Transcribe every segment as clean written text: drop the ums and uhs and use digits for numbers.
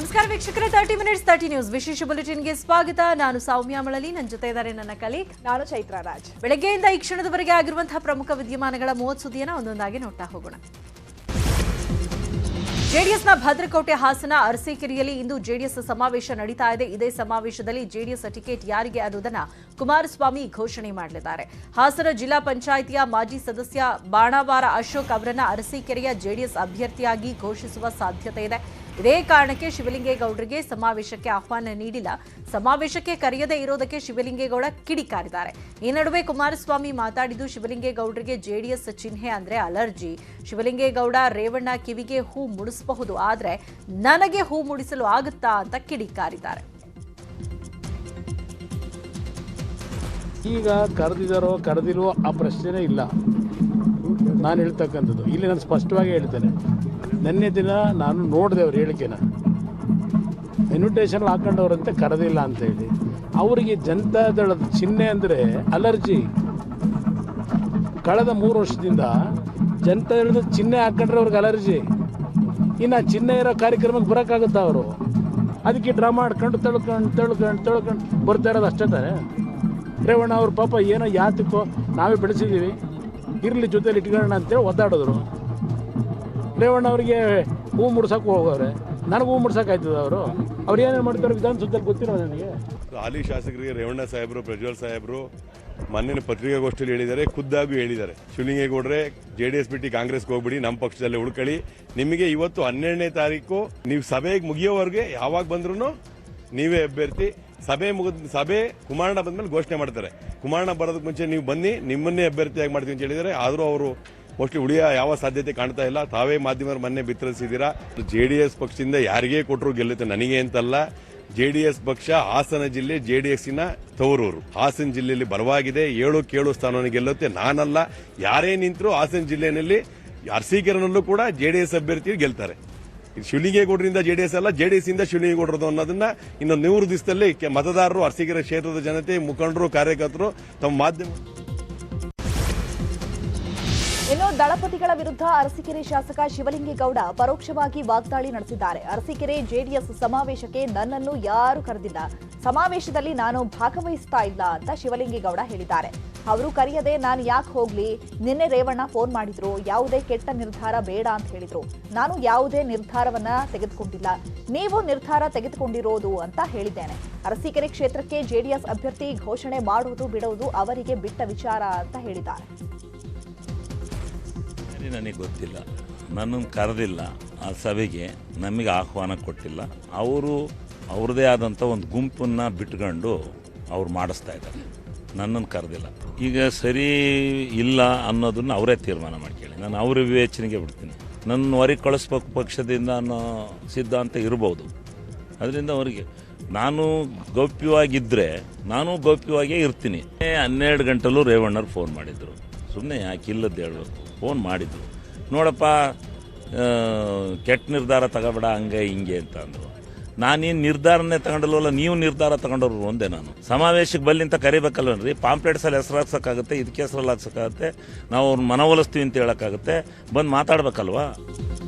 ನಮಸ್ಕಾರ ವೀಕ್ಷಕರೇ, 30 minutes 30 news ವಿಶೇಷ ಬುಲೆಟಿನ್ಗೆ ಸ್ವಾಗತ. ನಾನು ಸೌಮ್ಯ ಮಳಲಿ, ನನ್ನ ಜೊತೆ ಇದ್ದಾರೆ ನನ್ನ ಕಲೀಗ್ ನಾನು ಚೈತ್ರ ರಾಜ್. ಬೆಳಗ್ಗೆಯಿಂದ ಈ ಕ್ಷಣದವರೆಗೆ ಆಗಿರುವಂತಹ ಪ್ರಮುಖ ವಿದ್ಯಮಾನಗಳ 30 ಸುದ್ದಿಯನ್ನು ಒಂದೊಂದಾಗಿ ನೋಡ್ತಾ ಹೋಗೋಣ. ಜೆಡಿಎಸ್ನ ಭದ್ರಕೋಟೆ ಹಾಸನ ಅರಸೀಕೆರೆಯಲ್ಲಿ ಇಂದು ಜೆಡಿಎಸ್ ಸಮಾವೇಶ ನಡೀತಾ ಇದೆ. ಇದೇ ಸಮಾವೇಶದಲ್ಲಿ ಜೆಡಿಎಸ್ ಟಿಕೆಟ್ ಯಾರಿಗೆ ಅನ್ನೋದನ್ನ ಕುಮಾರಸ್ವಾಮಿ ಘೋಷಣೆ ಮಾಡಲಿದ್ದಾರೆ. ಹಾಸನ ಜಿಲ್ಲಾ ಪಂಚಾಯಿತಿಯ ಮಾಜಿ ಸದಸ್ಯ ಬಾಣಾವಾರ ಅಶೋಕ್ ಅವರನ್ನ ಅರಸೀಕೆರೆಯ ಜೆಡಿಎಸ್ ಅಭ್ಯರ್ಥಿಯಾಗಿ ಘೋಷಿಸುವ ಸಾಧ್ಯತೆ ಇದೆ. ಇದೇ ಕಾರಣಕ್ಕೆ ಶಿವಲಿಂಗೇಗೌಡರಿಗೆ ಸಮಾವೇಶಕ್ಕೆ ಆಹ್ವಾನ ನೀಡಿಲ್ಲ. ಸಮಾವೇಶಕ್ಕೆ ಕರೆಯದೇ ಇರೋದಕ್ಕೆ ಶಿವಲಿಂಗೇಗೌಡ ಕಿಡಿಕಾರಿದ್ದಾರೆ. ಈ ನಡುವೆ ಕುಮಾರಸ್ವಾಮಿ ಮಾತಾಡಿದ್ದು, ಶಿವಲಿಂಗೇಗೌಡರಿಗೆ ಜೆಡಿಎಸ್ ಚಿಹ್ನೆ ಅಂದ್ರೆ ಅಲರ್ಜಿ. ಶಿವಲಿಂಗೇಗೌಡ ರೇವಣ್ಣ ಕಿವಿಗೆ ಹೂ ಮುಡಿಸಬಹುದು, ಆದ್ರೆ ನನಗೆ ಹೂ ಮುಡಿಸಲು ಆಗುತ್ತಾ ಅಂತ ಕಿಡಿಕಾರಿದ್ದಾರೆ. ಈಗ ಕರೆದಿದ್ದಾರೋ ಕರೆದಿರೋ ಆ ಪ್ರಶ್ನೆನೇ ಇಲ್ಲ. ನಾನು ಹೇಳ್ತಕ್ಕಂಥದ್ದು ಇಲ್ಲಿ ನಾನು ಸ್ಪಷ್ಟವಾಗಿ ಹೇಳ್ತೇನೆ. ನಿನ್ನೆ ದಿನ ನಾನು ನೋಡಿದೆ ಅವ್ರ ಹೇಳಿಕೆನ, ಇನ್ವಿಟೇಷನ್ ಹಾಕೊಂಡವ್ರಂತೆ ಕರೆದಿಲ್ಲ ಅಂತೇಳಿ. ಅವರಿಗೆ ಜನತಾದಳದ ಚಿಹ್ನೆ ಅಂದರೆ ಅಲರ್ಜಿ. ಕಳೆದ 3 ವರ್ಷದಿಂದ ಜನತಾದಳದ ಚಿಹ್ನೆ ಹಾಕೊಂಡ್ರೆ ಅವ್ರಿಗೆ ಅಲರ್ಜಿ. ಇನ್ನು ಚಿಹ್ನೆ ಇರೋ ಕಾರ್ಯಕ್ರಮಕ್ಕೆ ಬರೋಕ್ಕಾಗುತ್ತಾ ಅವರು? ಅದಕ್ಕೆ ಡ್ರಾಮಾ ಆಡ್ಕೊಂಡು ತಳ್ಕೊಂಡು ಬರ್ತಾ ಇರೋದು ಅಷ್ಟೇ ತಾನೆ. ರೇವಣ್ಣ ಅವ್ರ ಪಾಪ ಏನೋ ಯಾತಕ್ಕೋ ನಾವೇ ಬೆಳೆಸಿದ್ದೀವಿ, ಇರಲಿ ಜೊತೆಲಿ ಇಟ್ಕೊಳ್ಳೋಣ ಅಂತೇಳಿ ಒದ್ದಾಡಿದ್ರು. ರೇವಣ್ಣ ಅವರಿಗೆ ಹೂ ಮುಡ್ಸೋಕೆ ಹೋಗೋರೆ, ನನಗೆ ಹೂ ಮುಡ್ಸೋಕ್ಕಾಯ್ತದ? ಅವ್ರು ಏನೇನು ಮಾಡ್ತಾರೆ ವಿಧಾನಸೌಧದಲ್ಲಿ ಗೊತ್ತಿರೋ ನನಗೆ. ಹಾಲಿ ಶಾಸಕರಿಗೆ ರೇವಣ್ಣ ಸಾಹೇಬರು, ಪ್ರಜ್ವಲ್ ಸಾಹೇಬರು ಮೊನ್ನೆ ಪತ್ರಿಕಾಗೋಷ್ಠಿಯಲ್ಲಿ ಹೇಳಿದ್ದಾರೆ, ಖುದ್ದಾಗೂ ಹೇಳಿದ್ದಾರೆ, ಶಿವಲಿಂಗೇಗೌಡರೆ JDS ಬಿಟ್ಟು ಕಾಂಗ್ರೆಸ್ಗೆ ಹೋಗ್ಬಿಡಿ, ನಮ್ಮ ಪಕ್ಷದಲ್ಲೇ ಉಳ್ಕೊಳ್ಳಿ. ನಿಮಗೆ ಇವತ್ತು 12ನೇ ತಾರೀಕು ನೀವು ಸಭೆಗೆ ಮುಗಿಯೋವರೆಗೆ ಯಾವಾಗ ಬಂದ್ರೂ ನೀವೇ ಅಭ್ಯರ್ಥಿ. ಸಭೆ ಕುಮಾರಣ್ಣ ಬಂದ್ಮೇಲೆ ಘೋಷಣೆ ಮಾಡ್ತಾರೆ. ಕುಮಾರಣ್ಣ ಬರೋದಕ್ಕೆ ಮುಂಚೆ ನೀವು ಬನ್ನಿ, ನಿಮ್ಮನ್ನೇ ಅಭ್ಯರ್ಥಿಯಾಗಿ ಮಾಡ್ತೀವಿ ಅಂತ ಹೇಳಿದ್ದಾರೆ. ಆದರೂ ಅವರು ಮೋಸ್ಟ್ಲಿ ಉಳಿಯೋ ಯಾವ ಸಾಧ್ಯತೆ ಕಾಣ್ತಾ ಇಲ್ಲ. ತಾವೇ ಮಾಧ್ಯಮರು ಮೊನ್ನೆ ಬಿತ್ತರಿಸಿದ್ದೀರಾ. JDS ಪಕ್ಷದಿಂದ ಯಾರಿಗೇ ಕೊಟ್ಟರು ಗೆಲ್ಲುತ್ತೆ, ನನಗೆ ಅಂತಲ್ಲ. JDS ಪಕ್ಷ ಹಾಸನ ಜಿಲ್ಲೆ JDSನ ತವರೂರು. ಹಾಸನ ಜಿಲ್ಲೆಯಲ್ಲಿ ಬಲವಾಗಿದೆ, 7 ಸ್ಥಾನವನ್ನು ಗೆಲ್ಲುತ್ತೆ. ನಾನಲ್ಲ, ಯಾರೇ ನಿಂತರೂ ಹಾಸನ ಜಿಲ್ಲೆಯಲ್ಲಿ ಅರಸೀಕೆರೆನಲ್ಲೂ ಕೂಡ JDS ಅಭ್ಯರ್ಥಿ ಗೆಲ್ತಾರೆ. ಶಿವಲಿಂಗೇಗೌಡರಿಂದ JDS ಅಲ್ಲ, JDS ಇಂದ ಶಿವಲಿಂಗೇಗೌಡರದು ಅನ್ನೋದನ್ನ ಇನ್ನು 100 ದಿವಸದಲ್ಲಿ ಮತದಾರರು, ಅರಸೀಕೆರೆ ಕ್ಷೇತ್ರದ ಜನತೆ, ಮುಖಂಡರು, ಕಾರ್ಯಕರ್ತರು ತಮ್ಮ ಮಾಧ್ಯಮ. ಇನ್ನು ದಳಪತಿಗಳ ವಿರುದ್ಧ ಅರಸೀಕೆರೆ ಶಾಸಕ ಶಿವಲಿಂಗೇಗೌಡ ಪರೋಕ್ಷವಾಗಿ ವಾಗ್ದಾಳಿ ನಡೆಸಿದ್ದಾರೆ. ಅರಸೀಕೆರೆ ಜೆಡಿಎಸ್ ಸಮಾವೇಶಕ್ಕೆ ನನ್ನನ್ನು ಯಾರು ಕರೆದಿಲ್ಲ, ಸಮಾವೇಶದಲ್ಲಿ ನಾನು ಭಾಗವಹಿಸ್ತಾ ಇಲ್ಲ ಅಂತ ಶಿವಲಿಂಗೇಗೌಡ ಹೇಳಿದ್ದಾರೆ. ಅವರು ಕರೆಯದೆ ನಾನು ಯಾಕೆ ಹೋಗ್ಲಿ? ನಿನ್ನೆ ರೇವಣ್ಣ ಫೋನ್ ಮಾಡಿದ್ರು, ಯಾವುದೇ ಕೆಟ್ಟ ನಿರ್ಧಾರ ಬೇಡ ಅಂತ ಹೇಳಿದ್ರು. ನಾನು ಯಾವುದೇ ನಿರ್ಧಾರವನ್ನ ತೆಗೆದುಕೊಂಡಿಲ್ಲ, ನೀವು ನಿರ್ಧಾರ ತೆಗೆದುಕೊಂಡಿರೋದು ಅಂತ ಹೇಳಿದ್ದೇನೆ. ಅರಸೀಕೆರೆ ಕ್ಷೇತ್ರಕ್ಕೆ ಜೆಡಿಎಸ್ ಅಭ್ಯರ್ಥಿ ಘೋಷಣೆ ಮಾಡುವುದು ಬಿಡುವುದು ಅವರಿಗೆ ಬಿಟ್ಟ ವಿಚಾರ ಅಂತ ಹೇಳಿದ್ದಾರೆ. ನನಗೆ ಗೊತ್ತಿಲ್ಲ, ನನ್ನನ್ನು ಕರೆದಿಲ್ಲ, ಆ ಸಭೆಗೆ ನಮಗೆ ಆಹ್ವಾನ ಕೊಟ್ಟಿಲ್ಲ. ಅವರು ಅವ್ರದ್ದೇ ಆದಂಥ ಒಂದು ಗುಂಪನ್ನು ಬಿಟ್ಕೊಂಡು ಅವ್ರು ಮಾಡಿಸ್ತಾ ಇದ್ದಾರೆ, ನನ್ನನ್ನು ಕರೆದಿಲ್ಲ. ಈಗ ಸರಿ ಇಲ್ಲ ಅನ್ನೋದನ್ನು ಅವರೇ ತೀರ್ಮಾನ ಮಾಡ್ಕೊಳ್ಳಿ, ನಾನು ಅವ್ರ ವಿವೇಚನೆಗೆ ಬಿಡ್ತೀನಿ. ನನ್ನ ಹೊರಗೆ ಕಳಿಸ್ಬೇಕು ಪಕ್ಷದಿಂದ ಅನ್ನೋ ಸಿದ್ಧಾಂತ ಇರ್ಬೋದು. ಅದರಿಂದ ಅವರಿಗೆ ನಾನು ಗೌಪ್ಯವಾಗಿದ್ದರೆ ನಾನು ಗೌಪ್ಯವಾಗೇ ಇರ್ತೀನಿ. 12 ಗಂಟೆಲೂ ರೇವಣ್ಣರು ಫೋನ್ ಮಾಡಿದ್ರು, ಸುಮ್ಮನೆ ಯಾಕೆ ಇಲ್ಲದ್ದು ಹೇಳಬೇಕು. ಫೋನ್ ಮಾಡಿದ್ರು, ನೋಡಪ್ಪ ಕೆಟ್ಟ ನಿರ್ಧಾರ ತಗೋಬೇಡ ಹಂಗೆ ಹಿಂಗೆ ಅಂತ ಅಂದರು. ನಾನೇನು ನಿರ್ಧಾರನೇ ತಗೊಂಡಲ್ವಲ್ಲ, ನೀವು ನಿರ್ಧಾರ ತಗೊಂಡವ್ರು ಒಂದೇ. ನಾನು ಸಮಾವೇಶಕ್ಕೆ ಬಲ್ಲಿ ಅಂತ ಕರಿಬೇಕಲ್ವನ್ರಿ? ಪಾಂಪ್ಲೆಟ್ಸಲ್ಲಿ ಹೆಸರು ಹಾಕ್ಸೋಕ್ಕಾಗುತ್ತೆ, ಇದಕ್ಕೆ ಹೆಸರಲ್ಲಿ ಹಾಕ್ಸೋಕ್ಕಾಗುತ್ತೆ, ನಾವು ಅವ್ರನ್ನ ಮನವೊಲಿಸ್ತೀವಿ ಅಂತ ಹೇಳೋಕ್ಕಾಗುತ್ತೆ? ಬಂದು ಮಾತಾಡ್ಬೇಕಲ್ವಾ?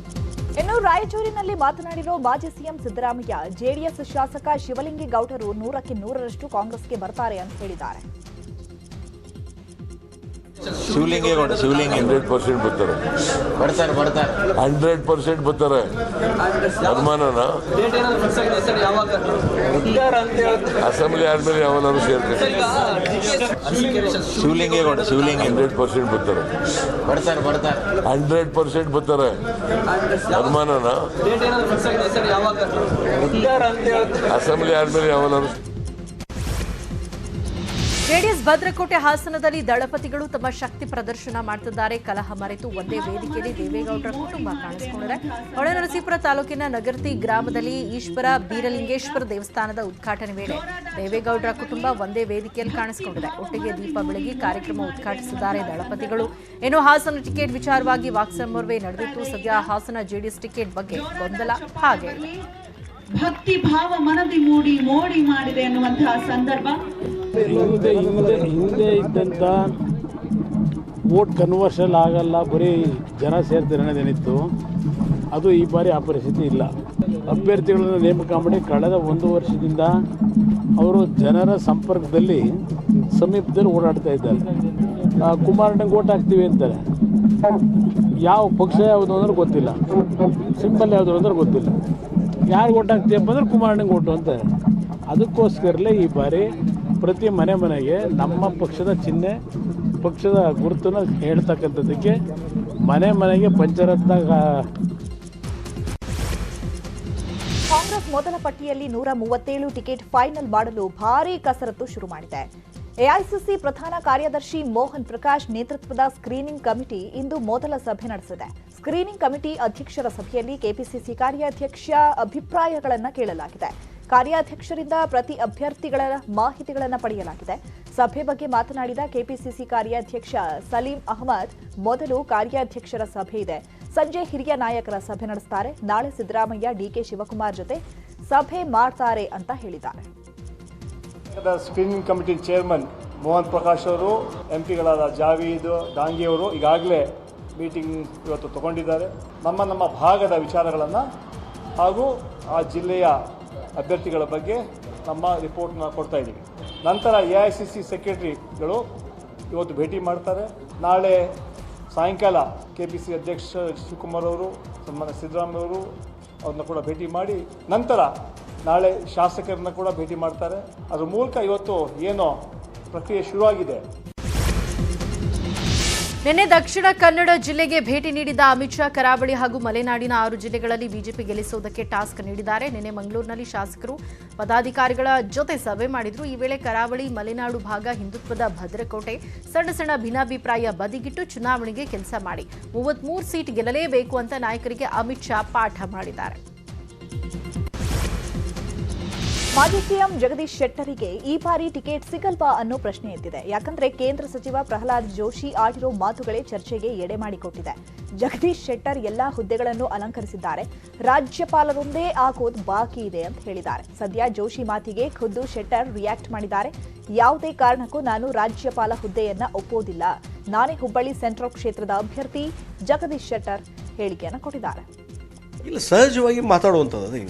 ಇನ್ನು ರಾಯಚೂರಿನಲ್ಲಿ ಮಾತನಾಡಿರೋ ಮಾಜಿ ಸಿಎಂ ಸಿದ್ದರಾಮಯ್ಯ, ಜೆಡಿಎಸ್ ಶಾಸಕ ಶಿವಲಿಂಗೇಗೌಡರು 100ಕ್ಕೆ 100ರಷ್ಟು ಕಾಂಗ್ರೆಸ್ಗೆ ಬರ್ತಾರೆ ಅಂತ ಹೇಳಿದ್ದಾರೆ. ಶಿವಲಿಂಗೇಗೌಡ 100% ಬರ್ತಾರೆ, 100% ಬರ್ತಾರೆ. ಅನುಮಾನನ ಅಸೆಂಬ್ಲಿ ಆದ್ಮೇಲೆ ಯಾವನಾರು ಸೇರ್ತಾರೆ. ಶಿವಲಿಂಗೇಗೌಡ 100% ಬರ್ತಾರೆ, 100% ಬರ್ತಾರೆ. ಅನುಮಾನನ ಅಸೆಂಬ್ಲಿ ಆದ್ಮೇಲೆ ಯಾವನಾರು. ಜೆಡಿಎಸ್ ಭದ್ರಕೋಟೆ ಹಾಸನದಲ್ಲಿ ದಳಪತಿಗಳು ತಮ್ಮ ಶಕ್ತಿ ಪ್ರದರ್ಶನ ಮಾಡುತ್ತಿದ್ದಾರೆ. ಕಲಹ ಮರೆತು ಒಂದೇ ವೇದಿಕೆಯಲ್ಲಿ ದೇವೇಗೌಡರ ಕುಟುಂಬ ಕಾಣಿಸಿಕೊಂಡಿದೆ. ಹೊಳೆನರಸೀಪುರ ತಾಲೂಕಿನ ನಗರ್ತಿ ಗ್ರಾಮದಲ್ಲಿ ಈಶ್ವರ ಬೀರಲಿಂಗೇಶ್ವರ ದೇವಸ್ಥಾನದ ಉದ್ಘಾಟನೆ ವೇಳೆ ದೇವೇಗೌಡರ ಕುಟುಂಬ ಒಂದೇ ವೇದಿಕೆಯಲ್ಲಿ ಕಾಣಿಸಿಕೊಂಡಿದೆ. ಒಟ್ಟಿಗೆ ದೀಪ ಬೆಳಗಿ ಕಾರ್ಯಕ್ರಮ ಉದ್ಘಾಟಿಸಿದ್ದಾರೆ ದಳಪತಿಗಳು. ಇನ್ನು ಹಾಸನ ಟಿಕೆಟ್ ವಿಚಾರವಾಗಿ ವಾಕ್ಸಮರ್ವೆ ನಡೆದಿತ್ತು. ಸದ್ಯ ಹಾಸನ ಜೆಡಿಎಸ್ ಟಿಕೆಟ್ ಬಗ್ಗೆ ಗೊಂದಲ ಹಾಗೆ ಇದೆ. ಭಕ್ತಿ ಭಾವ ಮನದಿ ಮೋಡಿ ಮಾಡಿದೆ ಅನ್ನುವಂತಹ ಸಂದರ್ಭ. ಹಿಂದೆ ಇದ್ದಂಥ ವೋಟ್ ಕನ್ವರ್ಷನ್ ಆಗಲ್ಲ, ಬರೀ ಜನ ಸೇರ್ತಾರೆ ಅನ್ನೋದೇನಿತ್ತು, ಅದು ಈ ಬಾರಿ ಆ ಪರಿಸ್ಥಿತಿ ಇಲ್ಲ. ಅಭ್ಯರ್ಥಿಗಳನ್ನು ನೇಮಕ ಮಾಡಿ ಕಳೆದ 1 ವರ್ಷದಿಂದ ಅವರು ಜನರ ಸಂಪರ್ಕದಲ್ಲಿ ಸಮೀಪದಲ್ಲಿ ಓಡಾಡ್ತಾ ಇದ್ದಾರೆ. ಕುಮಾರಣ್ಣಂಗೆ ಓಟ್ ಹಾಕ್ತೀವಿ ಅಂತಾರೆ. ಯಾವ ಪಕ್ಷ ಯಾವುದು ಅಂದ್ರೆ ಗೊತ್ತಿಲ್ಲ, ಸಿಂಬಲ್ ಯಾವುದು ಅಂದ್ರೆ ಗೊತ್ತಿಲ್ಲ. ಯಾರು ಓಟ್ ಹಾಕ್ತೀಯಪ್ಪ ಅಂದ್ರೆ ಕುಮಾರಣ್ಣಂಗೆ ಓಟು ಅಂತಾರೆ. ಅದಕ್ಕೋಸ್ಕರಲೇ ಈ ಬಾರಿ ಪ್ರತಿ ಮನೆಗೆ ನಮ್ಮ ಪಕ್ಷದ ಚಿಹ್ನೆ, ಪಕ್ಷದ ಗುರುತನ್ನು ಹೇಳ್ತಕ್ಕಂಥದ್ದಕ್ಕೆ ಮನೆಗೆ ಪಂಚರತ್ನ. ಕಾಂಗ್ರೆಸ್ ಮೊದಲ ಪಟ್ಟಿಯಲ್ಲಿ 137 ಟಿಕೆಟ್ ಫೈನಲ್ ಮಾಡಲು ಭಾರೀ ಕಸರತ್ತು ಶುರು ಮಾಡಿದೆ. ಎಐಸಿಸಿ ಪ್ರಧಾನ ಕಾರ್ಯದರ್ಶಿ ಮೋಹನ್ ಪ್ರಕಾಶ್ ನೇತೃತ್ವದ ಸ್ಕ್ರೀನಿಂಗ್ ಕಮಿಟಿ ಇಂದು ಮೊದಲ ಸಭೆ ನಡೆಸಿದೆ. ಸ್ಕ್ರೀನಿಂಗ್ ಕಮಿಟಿ ಅಧ್ಯಕ್ಷರ ಸಭೆಯಲ್ಲಿ ಕೆಪಿಸಿಸಿ ಕಾರ್ಯಾಧ್ಯಕ್ಷ ಅಭಿಪ್ರಾಯಗಳನ್ನು ಕೇಳಲಾಗಿದೆ. ಕಾರ್ಯಾಧ್ಯಕ್ಷರಿಂದ ಪ್ರತಿ ಅಭ್ಯರ್ಥಿಗಳ ಮಾಹಿತಿಗಳನ್ನು ಪಡೆಯಲಾಗಿದೆ. ಸಭೆ ಬಗ್ಗೆ ಮಾತನಾಡಿದ ಕೆಪಿಸಿಸಿ ಕಾರ್ಯಾಧ್ಯಕ್ಷ ಸಲೀಂ ಅಹಮದ್, ಮೊದಲು ಕಾರ್ಯಾಧ್ಯಕ್ಷರ ಸಭೆ ಇದೆ, ಸಂಜೆ ಹಿರಿಯ ನಾಯಕರ ಸಭೆ ನಡೆಸ್ತಾರೆ, ನಾಳೆ ಸಿದ್ದರಾಮಯ್ಯ ಡಿಕೆ ಶಿವಕುಮಾರ್ ಜೊತೆ ಸಭೆ ಮಾಡ್ತಾರೆ ಅಂತ ಹೇಳಿದ್ದಾರೆ. Screening committee chairman Mohan Prakash ಅವರು, ಎಂಪಿಗಳಾದ ಜಾವೀದ್ ಡಾಂಗಿ ಅವರು ಈಗಾಗಲೇ ಮೀಟಿಂಗ್ ಇವತ್ತು ತಗೊಂಡಿದ್ದಾರೆ. ನಮ್ಮ ಭಾಗದ ವಿಚಾರಗಳನ್ನು ಹಾಗೂ ಆ ಜಿಲ್ಲೆಯ ಅಭ್ಯರ್ಥಿಗಳ ಬಗ್ಗೆ ನಮ್ಮ ರಿಪೋರ್ಟ್ನ ಕೊಡ್ತಾ ಇದ್ದೀವಿ. ನಂತರ ಎಐಸಿಸಿ ಸೆಕ್ರೆಟರಿಗಳು ಇವತ್ತು ಭೇಟಿ ಮಾಡ್ತಾರೆ. ನಾಳೆ ಸಾಯಂಕಾಲ ಕೆಪಿಸಿ ಅಧ್ಯಕ್ಷ ಶಿವಕುಮಾರ್ ಅವರು, ಸನ್ಮಾನ್ಯ ಸಿದ್ದರಾಮಯ್ಯ ಅವರು ಅವ್ರನ್ನ ಕೂಡ ಭೇಟಿ ಮಾಡಿ, ನಂತರ ನಾಳೆ ಶಾಸಕರನ್ನ ಕೂಡ ಭೇಟಿ ಮಾಡ್ತಾರೆ. ಅದ್ರ ಮೂಲಕ ಇವತ್ತು ಏನೋ ಪ್ರಕ್ರಿಯೆ ಶುರುವಾಗಿದೆ. ನಿನ್ನೆ ದಕ್ಷಿಣ ಕನ್ನಡ ಜಿಲ್ಲೆಗೆ ಭೇಟಿ ನೀಡಿದ ಅಮಿತ್ ಶಾ ಕರಾವಳಿ ಹಾಗೂ ಮಲೆನಾಡಿನ 6 ಜಿಲ್ಲೆಗಳಲ್ಲಿ ಬಿಜೆಪಿ ಗೆಲ್ಲಿಸುವುದಕ್ಕೆ ಟಾಸ್ಕ್ ನೀಡಿದ್ದಾರೆ. ನಿನ್ನೆ ಮಂಗಳೂರಿನಲ್ಲಿ ಶಾಸಕರು ಪದಾಧಿಕಾರಿಗಳ ಜೊತೆ ಸಭೆ ಮಾಡಿದ್ರು. ಈ ವೇಳೆ ಕರಾವಳಿ ಮಲೆನಾಡು ಭಾಗ ಹಿಂದುತ್ವದ ಭದ್ರಕೋಟೆ, ಸಣ್ಣ ಭಿನ್ನಾಭಿಪ್ರಾಯ ಬದಿಗಿಟ್ಟು ಚುನಾವಣೆಗೆ ಕೆಲಸ ಮಾಡಿ 33 ಸೀಟ್ ಗೆಲ್ಲಲೇಬೇಕು ಅಂತ ನಾಯಕರಿಗೆ ಅಮಿತ್ ಶಾ ಪಾಠ ಮಾಡಿದ್ದಾರೆ. ಮಾಜಿ ಸಿಎಂ ಜಗದೀಶ್ ಶೆಟ್ಟರಿಗೆ ಈ ಬಾರಿ ಟಿಕೆಟ್ ಸಿಗಲ್ವಾ ಅನ್ನೋ ಪ್ರಶ್ನೆ ಎದ್ದಿದೆ. ಯಾಕಂದ್ರೆ ಕೇಂದ್ರ ಸಚಿವ ಪ್ರಹ್ಲಾದ್ ಜೋಶಿ ಆಡಿರೋ ಮಾತುಗಳೇ ಚರ್ಚೆಗೆ ಎಡೆ ಮಾಡಿಕೊಟ್ಟಿದೆ. ಜಗದೀಶ್ ಶೆಟ್ಟರ್ ಎಲ್ಲಾ ಹುದ್ದೆಗಳನ್ನು ಅಲಂಕರಿಸಿದ್ದಾರೆ, ರಾಜ್ಯಪಾಲರೊಂದೇ ಆಗೋದು ಬಾಕಿ ಇದೆ ಅಂತ ಹೇಳಿದ್ದಾರೆ. ಸದ್ಯ ಜೋಶಿ ಮಾತಿಗೆ ಖುದ್ದು ಶೆಟ್ಟರ್ ರಿಯಾಕ್ಟ್ ಮಾಡಿದ್ದಾರೆ. ಯಾವುದೇ ಕಾರಣಕ್ಕೂ ನಾನು ರಾಜ್ಯಪಾಲ ಹುದ್ದೆಯನ್ನ ಒಪ್ಪೋದಿಲ್ಲ, ನಾನೇ ಹುಬ್ಬಳ್ಳಿ ಸೆಂಟ್ರಲ್ ಕ್ಷೇತ್ರದ ಅಭ್ಯರ್ಥಿ, ಜಗದೀಶ್ ಶೆಟ್ಟರ್ ಹೇಳಿಕೆಯನ್ನು ಕೊಟ್ಟಿದ್ದಾರೆ. ಇಲ್ಲ, ಸಹಜವಾಗಿ ಮಾತಾಡುವಂಥದ್ದು.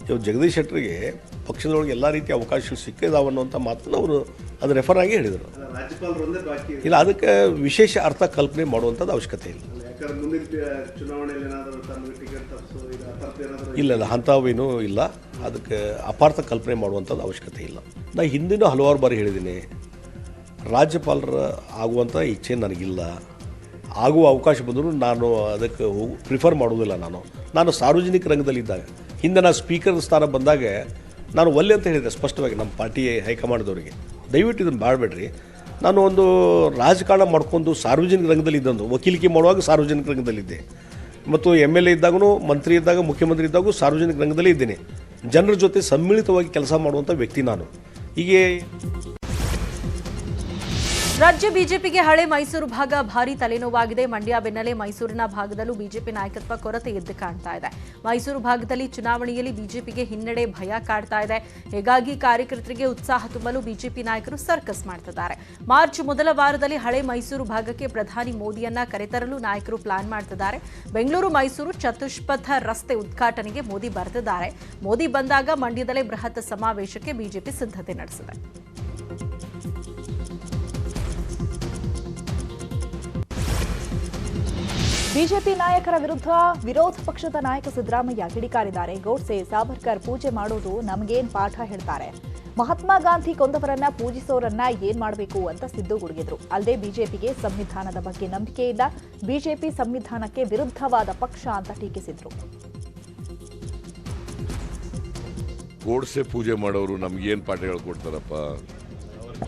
ಇವಾಗ ಜಗದೀಶ್ ಶೆಟ್ಟರಿಗೆ ಪಕ್ಷದೊಳಗೆ ಎಲ್ಲ ರೀತಿಯ ಅವಕಾಶಗಳು ಸಿಕ್ಕಿದಾವೆ ಅನ್ನುವಂಥ ಮಾತನ್ನು ಅವರು ಅದು ರೆಫರ್ ಆಗಿ ಹೇಳಿದರು. ಇಲ್ಲ, ಅದಕ್ಕೆ ವಿಶೇಷ ಅರ್ಥ ಕಲ್ಪನೆ ಮಾಡುವಂಥದ್ದು ಅವಶ್ಯಕತೆ ಇಲ್ಲ. ಇಲ್ಲ, ಅಂಥವೇನೂ ಇಲ್ಲ. ಅದಕ್ಕೆ ಅಪಾರ್ಥ ಕಲ್ಪನೆ ಮಾಡುವಂಥದ್ದು ಅವಶ್ಯಕತೆ ಇಲ್ಲ. ನಾನು ಹಿಂದಿನ ಹಲವಾರು ಬಾರಿ ಹೇಳಿದ್ದೀನಿ, ರಾಜ್ಯಪಾಲರ ಆಗುವಂಥ ಇಚ್ಛೆ ನನಗಿಲ್ಲ. ಆಗುವ ಅವಕಾಶ ಬಂದರೂ ನಾನು ಅದಕ್ಕೆ ಪ್ರಿಫರ್ ಮಾಡೋದಿಲ್ಲ. ನಾನು ಸಾರ್ವಜನಿಕ ರಂಗದಲ್ಲಿದ್ದಾಗ, ಹಿಂದೆ ನಾನು ಸ್ಪೀಕರ್ ಸ್ಥಾನ ಬಂದಾಗ ನಾನು ಒಲ್ಲೆ ಅಂತ ಹೇಳಿದೆ ಸ್ಪಷ್ಟವಾಗಿ ನಮ್ಮ ಪಾರ್ಟಿ ಹೈಕಮಾಂಡ್ದವರಿಗೆ, ದಯವಿಟ್ಟು ಇದನ್ನು ಮಾಡಬೇಡ್ರಿ. ನಾನು ಒಂದು ರಾಜಕಾರಣ ಮಾಡ್ಕೊಂಡು ಸಾರ್ವಜನಿಕ ರಂಗದಲ್ಲಿ ಇದ್ದಂದು, ವಕೀಲಿಕೆ ಮಾಡುವಾಗ ಸಾರ್ವಜನಿಕ ರಂಗದಲ್ಲಿದ್ದೆ, ಮತ್ತು MLA ಇದ್ದಾಗೂ, ಮಂತ್ರಿ ಇದ್ದಾಗ, ಮುಖ್ಯಮಂತ್ರಿ ಇದ್ದಾಗೂ ಸಾರ್ವಜನಿಕ ರಂಗದಲ್ಲೇ ಇದ್ದೇನೆ. ಜನರ ಜೊತೆ ಸಮ್ಮಿಳಿತವಾಗಿ ಕೆಲಸ ಮಾಡುವಂಥ ವ್ಯಕ್ತಿ ನಾನು. ಹೀಗೆ ರಾಜ್ಯ ಬಿಜೆಪಿಗೆ ಹಳೆ ಮೈಸೂರು ಭಾಗ ಭಾರಿ ತಲೆನೋವಾಗಿದೆ. ಮಂಡ್ಯ ಬೆನ್ನಲ್ಲೇ ಮೈಸೂರಿನ ಭಾಗದಲ್ಲೂ ಬಿಜೆಪಿ ನಾಯಕತ್ವ ಕೊರತೆ ಎದ್ದು ಕಾಣ್ತಾ ಇದೆ. ಮೈಸೂರು ಭಾಗದಲ್ಲಿ ಚುನಾವಣೆಯಲ್ಲಿ ಬಿಜೆಪಿಗೆ ಹಿನ್ನಡೆ ಭಯ ಕಾಡ್ತಾ ಇದೆ. ಹೀಗಾಗಿ ಕಾರ್ಯಕರ್ತರಿಗೆ ಉತ್ಸಾಹ ತುಂಬಲು ಬಿಜೆಪಿ ನಾಯಕರು ಸರ್ಕಸ್ ಮಾಡ್ತಿದ್ದಾರೆ. ಮಾರ್ಚ್ ಮೊದಲ ವಾರದಲ್ಲಿ ಹಳೆ ಮೈಸೂರು ಭಾಗಕ್ಕೆ ಪ್ರಧಾನಿ ಮೋದಿಯನ್ನ ಕರೆತರಲು ನಾಯಕರು ಪ್ಲಾನ್ ಮಾಡ್ತಿದ್ದಾರೆ. ಬೆಂಗಳೂರು ಮೈಸೂರು ಚತುಷ್ಪಥ ರಸ್ತೆ ಉದ್ಘಾಟನೆಗೆ ಮೋದಿ ಬರ್ತಿದ್ದಾರೆ. ಮೋದಿ ಬಂದಾಗ ಮಂಡ್ಯದಲ್ಲೇ ಬೃಹತ್ ಸಮಾವೇಶಕ್ಕೆ ಬಿಜೆಪಿ ಸಿದ್ಧತೆ ನಡೆಸಿದೆ. ಬಿಜೆಪಿ ನಾಯಕರ ವಿರುದ್ಧ ವಿರೋಧ ಪಕ್ಷದ ನಾಯಕ ಸಿದ್ದರಾಮಯ್ಯ ಕಿಡಿಕಾರಿದ್ದಾರೆ. ಗೋಡ್ಸೆ, ಸಾವರ್ಕರ್ ಪೂಜೆ ಮಾಡೋದು ನಮಗೇನ್ ಪಾಠ ಹೇಳ್ತಾರೆ, ಮಹಾತ್ಮ ಗಾಂಧಿ ಕೊಂದವರನ್ನ ಪೂಜಿಸೋರನ್ನ ಏನ್ ಮಾಡಬೇಕು ಅಂತ ಸಿದ್ದು ಗುಡುಗಿದ್ರು. ಅಲ್ಲದೆ ಬಿಜೆಪಿಗೆ ಸಂವಿಧಾನದ ಬಗ್ಗೆ ನಂಬಿಕೆ ಇಲ್ಲ, ಬಿಜೆಪಿ ಸಂವಿಧಾನಕ್ಕೆ ವಿರುದ್ಧವಾದ ಪಕ್ಷ ಅಂತ ಟೀಕಿಸಿದ್ರು. ಗೋಡ್ಸೆ ಪೂಜೆ ಮಾಡೋರು ನಮ್ಗೇನ್ ಪಾಠ ಹೇಳ್ಕೊಡ್ತಾರಪ್ಪ,